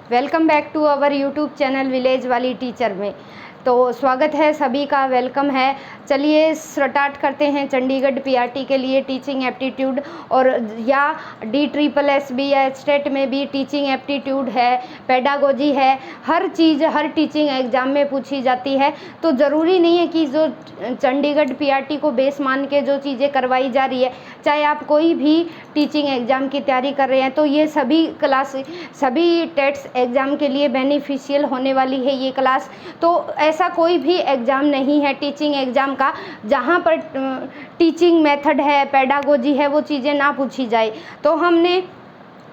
Welcome back to our YouTube channel village वाली teacher में। तो स्वागत है सभी का, वेलकम है। चलिए स्टार्ट करते हैं चंडीगढ़ पीआरटी के लिए टीचिंग एप्टीट्यूड, और या DSSB या स्टेट में भी टीचिंग एप्टीट्यूड है, पेडागोजी है, हर चीज़ हर टीचिंग एग्ज़ाम में पूछी जाती है। तो ज़रूरी नहीं है कि जो चंडीगढ़ पीआरटी को बेस मान के जो चीज़ें करवाई जा रही है, चाहे आप कोई भी टीचिंग एग्ज़ाम की तैयारी कर रहे हैं, तो ये सभी टेट्स एग्ज़ाम के लिए बेनिफिशियल होने वाली है ये क्लास। तो ऐसा कोई भी एग्ज़ाम नहीं है टीचिंग एग्ज़ाम का जहाँ पर टीचिंग मेथड है, पेडागोजी है, वो चीज़ें ना पूछी जाए। तो हमने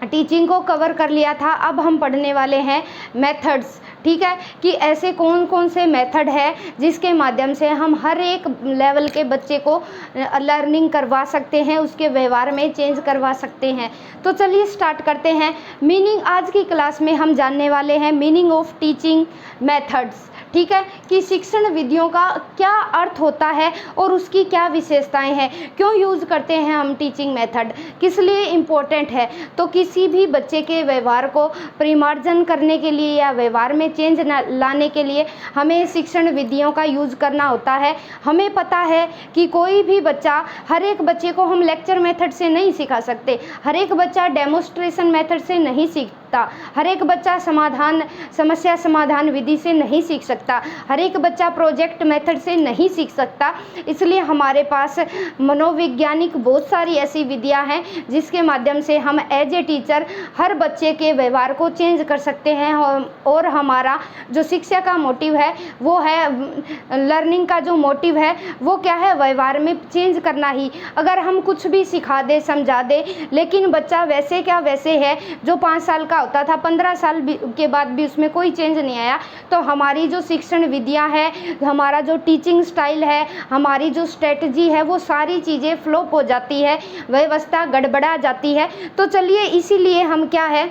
टीचिंग को कवर कर लिया था, अब हम पढ़ने वाले हैं मेथड्स। ठीक है, कि ऐसे कौन कौन से मेथड है जिसके माध्यम से हम हर एक लेवल के बच्चे को लर्निंग करवा सकते हैं, उसके व्यवहार में चेंज करवा सकते हैं। तो चलिए स्टार्ट करते हैं। मीनिंग, आज की क्लास में हम जानने वाले हैं मीनिंग ऑफ टीचिंग मेथड्स। ठीक है, कि शिक्षण विधियों का क्या अर्थ होता है और उसकी क्या विशेषताएं हैं, क्यों यूज़ करते हैं हम टीचिंग मेथड, किस लिए इम्पोर्टेंट है। तो किसी भी बच्चे के व्यवहार को परिमार्जन करने के लिए या व्यवहार में चेंज लाने के लिए हमें शिक्षण विधियों का यूज़ करना होता है। हमें पता है कि कोई भी बच्चा, हर एक बच्चे को हम लेक्चर मेथड से नहीं सिखा सकते, हर एक बच्चा डेमोस्ट्रेशन मेथड से नहीं सीखता, हर एक बच्चा समस्या समाधान विधि से नहीं सीख सकता, हर एक बच्चा प्रोजेक्ट मेथड से नहीं सीख सकता। इसलिए हमारे पास मनोवैज्ञानिक बहुत सारी ऐसी विधियां हैं जिसके माध्यम से हम एज ए टीचर हर बच्चे के व्यवहार को चेंज कर सकते हैं। और हमारा जो शिक्षा का मोटिव है वो है, लर्निंग का जो मोटिव है वो क्या है, व्यवहार में चेंज करना ही। अगर हम कुछ भी सिखा दे, समझा दे, लेकिन बच्चा वैसे क्या वैसे है जो 5 साल का होता था, 15 साल के बाद भी उसमें कोई चेंज नहीं आया, तो हमारी जो शिक्षण विधियां हैं, हमारा जो टीचिंग स्टाइल है, हमारी जो स्ट्रेटजी है, वो सारी चीज़ें फ्लॉप हो जाती है, व्यवस्था गड़बड़ा जाती है। तो चलिए, इसीलिए हम क्या है,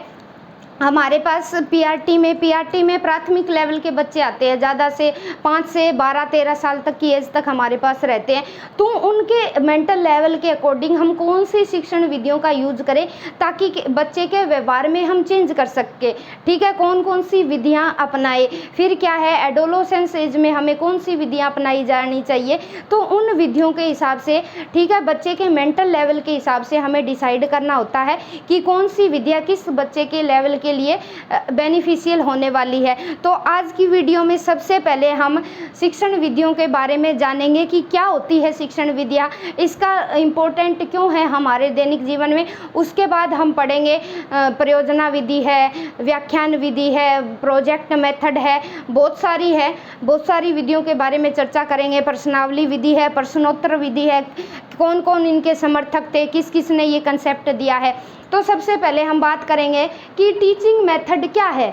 हमारे पास पीआरटी में प्राथमिक लेवल के बच्चे आते हैं, ज़्यादा से 5 से 12-13 साल तक की एज तक हमारे पास रहते हैं। तो उनके मेंटल लेवल के अकॉर्डिंग हम कौन सी शिक्षण विधियों का यूज करें ताकि बच्चे के व्यवहार में हम चेंज कर सकें। ठीक है, कौन कौन सी विधियां अपनाएं, फिर क्या है एडोलोसेंस एज में हमें कौन सी विधियां अपनाई जानी चाहिए। तो उन विधियों के हिसाब से, ठीक है, बच्चे के मेंटल लेवल के हिसाब से हमें डिसाइड करना होता है कि कौन सी विधियाँ किस बच्चे के लेवल के लिए बेनिफिशियल होने वाली है। तो आज की वीडियो में सबसे पहले हम शिक्षण विधियों के बारे में जानेंगे कि क्या होती है शिक्षण विधियाँ, इसका इम्पोर्टेंट क्यों है हमारे दैनिक जीवन में। उसके बाद हम पढ़ेंगे प्रयोजना विधि है, व्याख्यान विधि है, प्रोजेक्ट मेथड है, बहुत सारी विधियों के बारे में चर्चा करेंगे। प्रश्नावली विधि है, प्रश्नोत्तर विधि है, कौन कौन इनके समर्थक थे, किस किस ने ये कंसेप्ट दिया है। तो सबसे पहले हम बात करेंगे कि टीचिंग मेथड क्या है।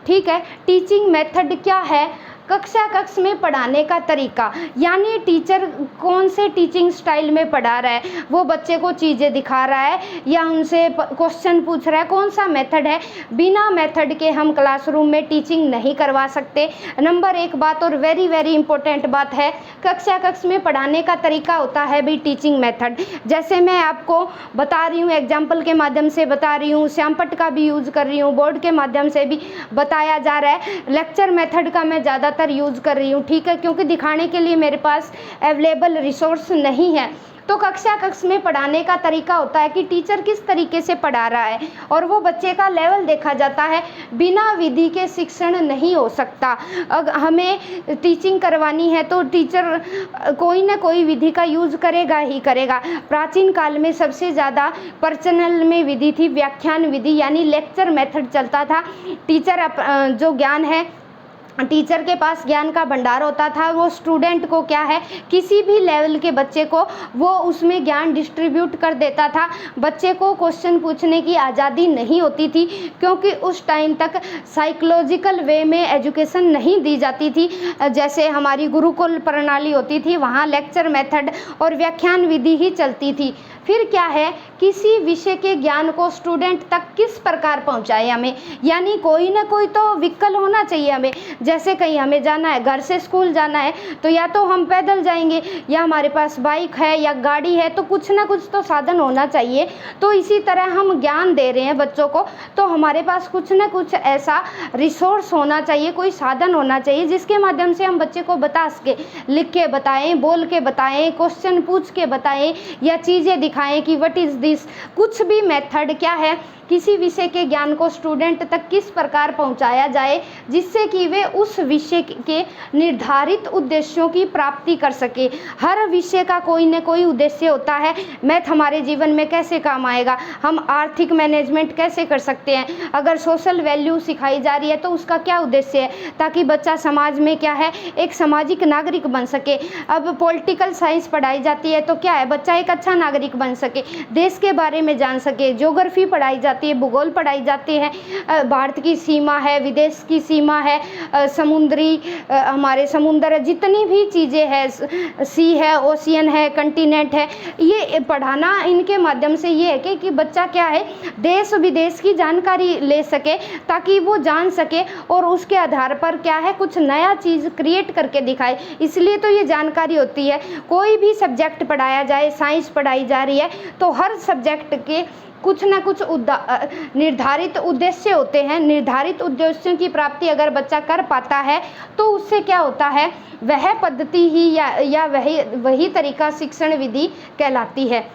ठीक है, टीचिंग मेथड क्या है, कक्ष में पढ़ाने का तरीका, यानी टीचर कौन से टीचिंग स्टाइल में पढ़ा रहा है, वो बच्चे को चीज़ें दिखा रहा है या उनसे क्वेश्चन पूछ रहा है, कौन सा मेथड है। बिना मेथड के हम क्लासरूम में टीचिंग नहीं करवा सकते। नंबर 1 बात, और वेरी वेरी इंपॉर्टेंट बात है, कक्ष में पढ़ाने का तरीका होता है भी टीचिंग मेथड। जैसे मैं आपको बता रही हूँ, एग्जाम्पल के माध्यम से बता रही हूँ, श्यामपट्ट का भी यूज़ कर रही हूँ, बोर्ड के माध्यम से भी बताया जा रहा है। लेक्चर मेथड का मैं ज़्यादा यूज कर रही हूँ, ठीक है, क्योंकि दिखाने के लिए मेरे पास अवेलेबल रिसोर्स नहीं है। तो कक्ष में पढ़ाने का तरीका होता है कि टीचर किस तरीके से पढ़ा रहा है और वो बच्चे का लेवल देखा जाता है। बिना विधि के शिक्षण नहीं हो सकता। अगर हमें टीचिंग करवानी है तो टीचर कोई ना कोई विधि का यूज करेगा ही करेगा। प्राचीन काल में सबसे ज़्यादा प्रचलन में विधि थी व्याख्यान विधि, यानी लेक्चर मेथड चलता था। टीचर जो ज्ञान है, टीचर के पास ज्ञान का भंडार होता था, वो स्टूडेंट को क्या है, किसी भी लेवल के बच्चे को वो उसमें ज्ञान डिस्ट्रीब्यूट कर देता था। बच्चे को क्वेश्चन पूछने की आज़ादी नहीं होती थी, क्योंकि उस टाइम तक साइकोलॉजिकल वे में एजुकेशन नहीं दी जाती थी। जैसे हमारी गुरुकुल प्रणाली होती थी, वहाँ लेक्चर मेथड और व्याख्यान विधि ही चलती थी। फिर क्या है, किसी विषय के ज्ञान को स्टूडेंट तक किस प्रकार पहुंचाए हमें, यानी कोई ना कोई तो व्हीकल होना चाहिए हमें। जैसे कहीं हमें जाना है, घर से स्कूल जाना है, तो या तो हम पैदल जाएंगे या हमारे पास बाइक है या गाड़ी है, तो कुछ ना कुछ तो साधन होना चाहिए। तो इसी तरह हम ज्ञान दे रहे हैं बच्चों को, तो हमारे पास कुछ ना कुछ ऐसा रिसोर्स होना चाहिए, कोई साधन होना चाहिए जिसके माध्यम से हम बच्चे को बता सके, लिख के बताएं, बोल के बताएं, क्वेश्चन पूछ के बताएं या चीज़ें दिखाएं कि व्हाट इज़ दिस। कुछ भी मेथड क्या है, किसी विषय के ज्ञान को स्टूडेंट तक किस प्रकार पहुंचाया जाए जिससे कि वे उस विषय के निर्धारित उद्देश्यों की प्राप्ति कर सके। हर विषय का कोई न कोई उद्देश्य होता है। मैथ हमारे जीवन में कैसे काम आएगा, हम आर्थिक मैनेजमेंट कैसे कर सकते हैं, अगर सोशल वैल्यू सिखाई जा रही है तो उसका क्या उद्देश्य है, ताकि बच्चा समाज में क्या है, एक सामाजिक नागरिक बन सके। अब पॉलिटिकल साइंस पढ़ाई जाती है तो क्या है, बच्चा एक अच्छा नागरिक बन सके, देश के बारे में जान सके। ज्योग्राफी पढ़ाई जाती है, भूगोल पढ़ाई जाती है, भारत की सीमा है, विदेश की सीमा है, समुद्री हमारे समुद्र, जितनी भी चीज़ें हैं, सी है, ओशियन है, कंटिनेंट है, ये पढ़ाना इनके माध्यम से ये है कि बच्चा क्या है, देश विदेश की जानकारी ले सके, ताकि वो जान सके और उसके आधार पर क्या है, कुछ नया चीज़ क्रिएट करके दिखाए। इसलिए तो ये जानकारी होती है। कोई भी सब्जेक्ट पढ़ाया जाए, साइंस पढ़ाई जा रही है, तो हर सब्जेक्ट के कुछ ना कुछ निर्धारित उद्देश्य होते हैं। निर्धारित उद्देश्यों की प्राप्ति अगर बच्चा कर पाता है तो उससे क्या होता है, वह पद्धति ही या वही तरीका शिक्षण विधि कहलाती है।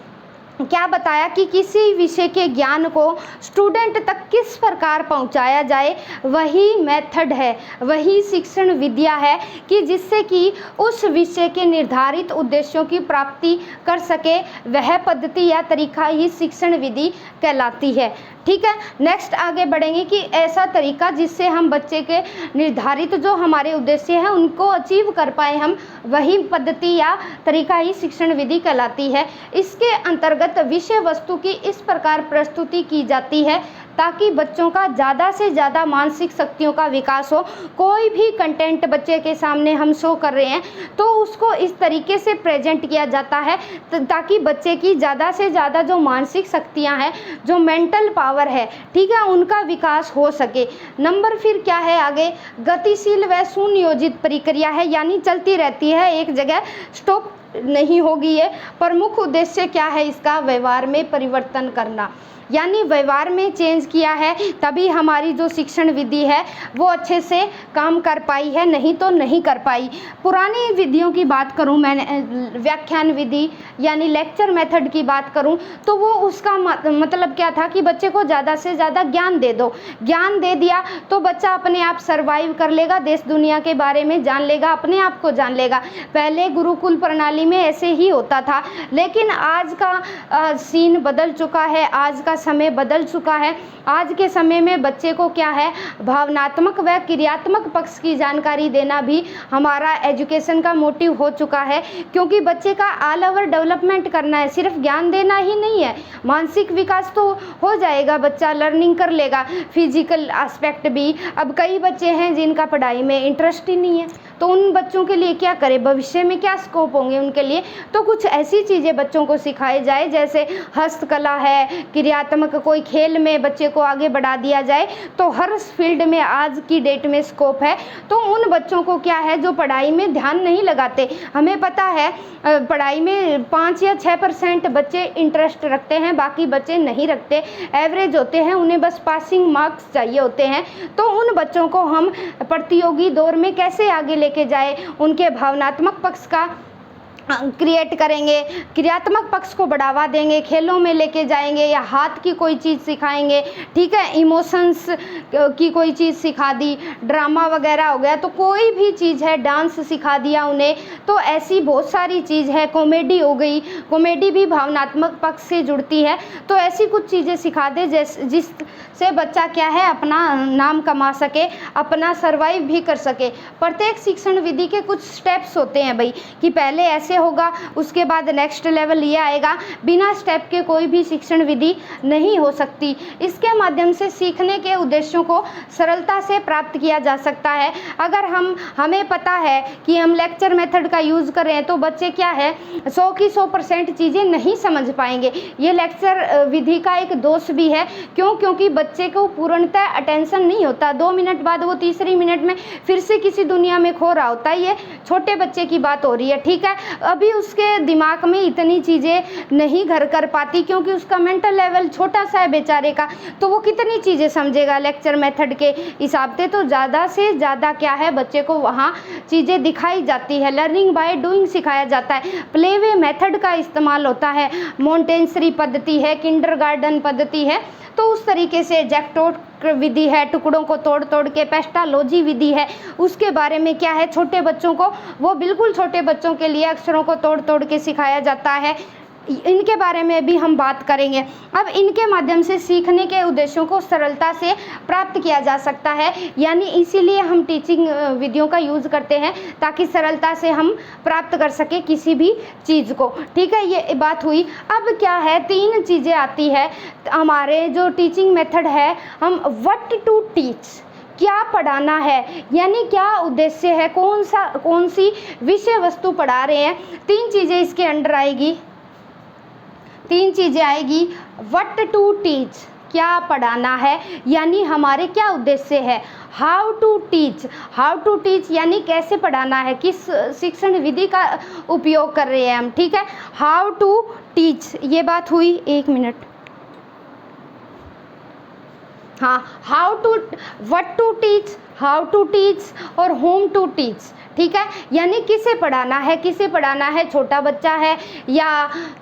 क्या बताया कि किसी विषय के ज्ञान को स्टूडेंट तक किस प्रकार पहुंचाया जाए, वही मेथड है, वही शिक्षण विद्या है कि जिससे कि उस विषय के निर्धारित उद्देश्यों की प्राप्ति कर सके, वह पद्धति या तरीका ही शिक्षण विधि कहलाती है। ठीक है, नेक्स्ट आगे बढ़ेंगे कि ऐसा तरीका जिससे हम बच्चे के निर्धारित जो हमारे उद्देश्य हैं उनको अचीव कर पाए हम, वही पद्धति या तरीका ही शिक्षण विधि कहलाती है। इसके अंतर्गत विषय वस्तु की इस प्रकार प्रस्तुति की जाती है ताकि बच्चों का ज़्यादा से ज़्यादा मानसिक शक्तियों का विकास हो। कोई भी कंटेंट बच्चे के सामने हम शो कर रहे हैं तो उसको इस तरीके से प्रेजेंट किया जाता है ताकि बच्चे की ज़्यादा से ज़्यादा जो मानसिक शक्तियां हैं, जो मेंटल पावर है, ठीक है, उनका विकास हो सके। नंबर फिर क्या है आगे, गतिशील व सुनियोजित प्रक्रिया है, यानी चलती रहती है, एक जगह स्टॉप नहीं होगी। ये प्रमुख उद्देश्य क्या है इसका, व्यवहार में परिवर्तन करना, यानी व्यवहार में चेंज किया है तभी हमारी जो शिक्षण विधि है वो अच्छे से काम कर पाई है, नहीं तो नहीं कर पाई। पुरानी विधियों की बात करूं, मैंने व्याख्यान विधि यानी लेक्चर मेथड की बात करूं तो वो उसका मतलब क्या था कि बच्चे को ज़्यादा से ज़्यादा ज्ञान दे दो, ज्ञान दे दिया तो बच्चा अपने आप सर्वाइव कर लेगा, देश दुनिया के बारे में जान लेगा, अपने आप को जान लेगा। पहले गुरुकुल प्रणाली में ऐसे ही होता था, लेकिन आज का सीन बदल चुका है, आज का समय बदल चुका है। आज के समय में बच्चे को क्या है, भावनात्मक व क्रियात्मक पक्ष की जानकारी देना भी हमारा एजुकेशन का मोटिव हो चुका है, क्योंकि बच्चे का ऑल ओवर डेवलपमेंट करना है, सिर्फ ज्ञान देना ही नहीं है। मानसिक विकास तो हो जाएगा, बच्चा लर्निंग कर लेगा, फिजिकल एस्पेक्ट भी। अब कई बच्चे हैं जिनका पढ़ाई में इंटरेस्ट ही नहीं है, तो उन बच्चों के लिए क्या करें, भविष्य में क्या स्कोप होंगे उनके लिए। तो कुछ ऐसी चीज़ें बच्चों को सिखाई जाए, जैसे हस्तकला है, क्रियात्मक कोई खेल में बच्चे को आगे बढ़ा दिया जाए, तो हर फील्ड में आज की डेट में स्कोप है। तो उन बच्चों को क्या है जो पढ़ाई में ध्यान नहीं लगाते, हमें पता है पढ़ाई में 5 या 6% बच्चे इंटरेस्ट रखते हैं, बाकी बच्चे नहीं रखते, एवरेज होते हैं, उन्हें बस पासिंग मार्क्स चाहिए होते हैं। तो उन बच्चों को हम प्रतियोगी दौर में कैसे आगे लेके जाए, उनके भावनात्मक पक्ष का क्रिएट करेंगे, क्रियात्मक पक्ष को बढ़ावा देंगे, खेलों में लेके जाएंगे या हाथ की कोई चीज़ सिखाएंगे, ठीक है, इमोशंस की कोई चीज़ सिखा दी, ड्रामा वगैरह हो गया, तो कोई भी चीज़ है, डांस सिखा दिया उन्हें, तो ऐसी बहुत सारी चीज़ है, कॉमेडी हो गई, कॉमेडी भी भावनात्मक पक्ष से जुड़ती है। तो ऐसी कुछ चीज़ें सिखा दे जिससे बच्चा क्या है अपना नाम कमा सके, अपना सर्वाइव भी कर सके। प्रत्येक शिक्षण विधि के कुछ स्टेप्स होते हैं भाई, कि पहले ऐसे होगा, उसके बाद नेक्स्ट लेवल ये आएगा। बिना स्टेप के कोई भी शिक्षण विधि नहीं हो सकती। इसके माध्यम से सीखने के उद्देश्यों को सरलता से प्राप्त किया जा सकता है। अगर हमें पता है कि हम लेक्चर मेथड का यूज़ कर रहे हैं तो बच्चे क्या है 100 की 100% चीज़ें नहीं समझ पाएंगे। ये लेक्चर विधि का एक दोष भी है। क्योंकि बच्चे को पूर्णतः अटेंशन नहीं होता, 2 मिनट बाद वो तीसरी मिनट में फिर से किसी दुनिया में खो रहा होता है। ये छोटे बच्चे की बात हो रही है, ठीक है। अभी उसके दिमाग में इतनी चीज़ें नहीं घर कर पाती क्योंकि उसका मेंटल लेवल छोटा सा है बेचारे का, तो वो कितनी चीज़ें समझेगा लेक्चर मेथड के हिसाब से ज़्यादा क्या है बच्चे को वहाँ चीज़ें दिखाई जाती है। लर्निंग बाय डूइंग सिखाया जाता है। प्लेवे मेथड का इस्तेमाल होता है, मोंटेसरी पद्धति है, किंडरगार्टन पद्धति है, तो उस तरीके से जैक्टोट विधि है, टुकड़ों को तोड़ तोड़ के, पेस्टालॉजी विधि है, उसके बारे में क्या है छोटे बच्चों को, वो बिल्कुल छोटे बच्चों के लिए अक्षरों को तोड़ तोड़ के सिखाया जाता है। इनके बारे में भी हम बात करेंगे। अब इनके माध्यम से सीखने के उद्देश्यों को सरलता से प्राप्त किया जा सकता है, यानी इसीलिए हम टीचिंग विधियों का यूज़ करते हैं ताकि सरलता से हम प्राप्त कर सके किसी भी चीज़ को, ठीक है। ये बात हुई। अब क्या है 3 चीज़ें आती है हमारे जो टीचिंग मेथड है, हम व्हाट टू टीच, क्या पढ़ाना है, यानी क्या उद्देश्य है, कौन सी विषय वस्तु पढ़ा रहे हैं। 3 चीज़ें इसके अंडर आएगी, 3 चीज़ें आएगी। व्हाट टू टीच, क्या पढ़ाना है, यानी हमारे क्या उद्देश्य है। हाउ टू टीच यानी कैसे पढ़ाना है, किस शिक्षण विधि का उपयोग कर रहे हैं हम, ठीक है। हाउ टू टीच, ये बात हुई। 1 मिनट। हाँ, what to teach, how to teach और होम टू टीच, ठीक है। यानी किसे पढ़ाना है, छोटा बच्चा है या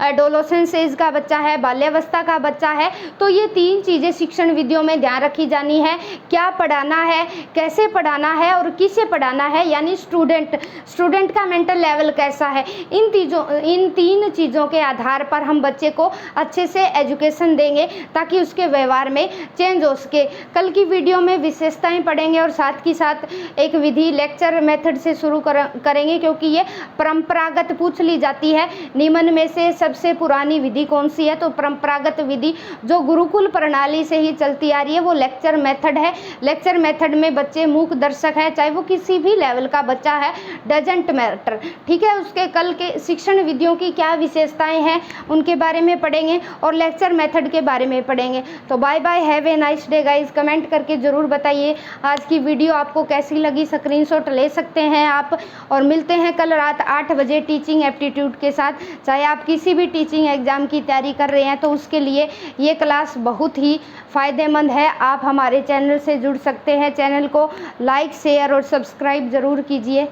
एडोलेसेंस एज का बच्चा है, बाल्यावस्था का बच्चा है, तो ये 3 चीज़ें शिक्षण विधियों में ध्यान रखी जानी है। क्या पढ़ाना है, कैसे पढ़ाना है और किसे पढ़ाना है, यानी स्टूडेंट का मेंटल लेवल कैसा है। इन 3 चीज़ों के आधार पर हम बच्चे को अच्छे से एजुकेशन देंगे ताकि उसके व्यवहार में चेंज हो सके। कल की वीडियो में विशेषताएं पढ़ेंगे और साथ ही साथ एक विधि लेक्चर मेथड से शुरू करेंगे क्योंकि ये परंपरागत पूछ ली जाती है। निम्न में से सबसे पुरानी विधि कौन सी है, तो परंपरागत विधि जो गुरुकुल प्रणाली से ही चलती आ रही है वो लेक्चर मेथड है। लेक्चर मेथड में बच्चे मूक दर्शक है, चाहे वो किसी भी लेवल का बच्चा है, डजेंट मैटर, ठीक है। उसके कल के शिक्षण विधियों की क्या विशेषताएं हैं उनके बारे में पढ़ेंगे और लेक्चर मेथड के बारे में पढ़ेंगे। तो bye bye, have a nice day guys. Comment करके ज़रूर बताइए आज की वीडियो आपको कैसी लगी, स्क्रीनशॉट ले सकते हैं आप। और मिलते हैं कल रात 8 बजे टीचिंग एप्टीट्यूड के साथ। चाहे आप किसी भी टीचिंग एग्ज़ाम की तैयारी कर रहे हैं तो उसके लिए ये क्लास बहुत ही फ़ायदेमंद है। आप हमारे चैनल से जुड़ सकते हैं। चैनल को लाइक, शेयर और सब्सक्राइब ज़रूर कीजिए।